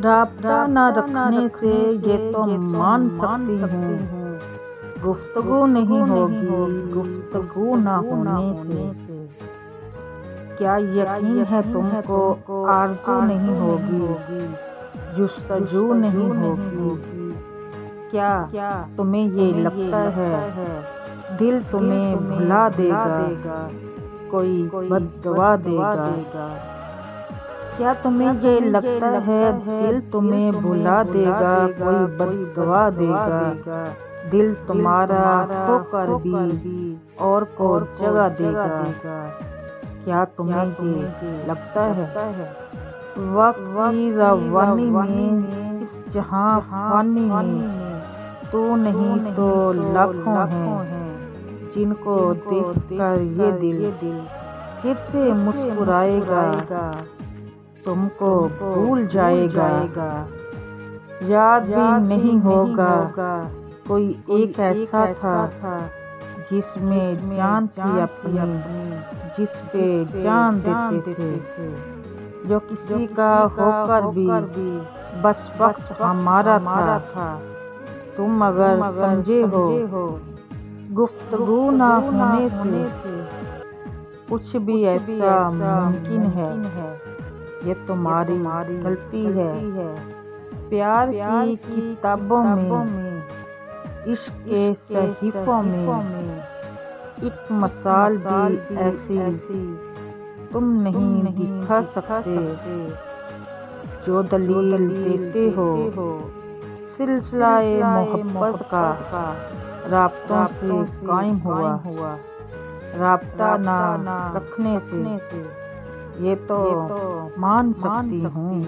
رابطہ نہ رکھنے سے یہ تو مان سکتی ہوں، گفتگو نہیں ہوگی گفتگو نہ ہونے سے۔ کیا یقین ہے تم کو آرزو نہیں ہوگی، جستجو نہیں ہوگی؟ کیا تمہیں یہ لگتا ہے دل تمہیں بھلا دے گا، کوئی بد دعا دے گا؟ کیا تمہیں یہ لگتا ہے دل تمہیں بھلا دے گا، کوئی بد دعا دے گا؟ دل تمہارا ہو کر بھی اور کو جگہ دے گا۔ کیا تمہیں یہ لگتا ہے وقت کی روانی میں، اس جہاں فانی میں تو نہیں تو لاکھوں ہیں جن کو دیکھ کر یہ دل پھر سے مسکرائے گا، تم کو بھول جائے گا؟ یاد بھی نہیں ہوگا کوئی ایک ایسا تھا جس میں جان تھی اپنی، جس پہ جان دیتے تھے، جو کسی کا ہو کر بھی بس وقت ہمارا تھا۔ تم اگر سمجھے ہو گفتگو نہ ہونے سے کچھ بھی ایسا ممکن ہے، یہ تمہاری غلطی ہے۔ پیار کی کتابوں میں، عشق کے صحیفوں میں ایک مثال بھی ایسی تم نہیں دکھا سکتے، جو دلیل دیتے ہو سلسلہ محبت کا رابطوں سے قائم ہوا۔ رابطہ نہ رکھنے سے یہ تو مان سکتی ہوں۔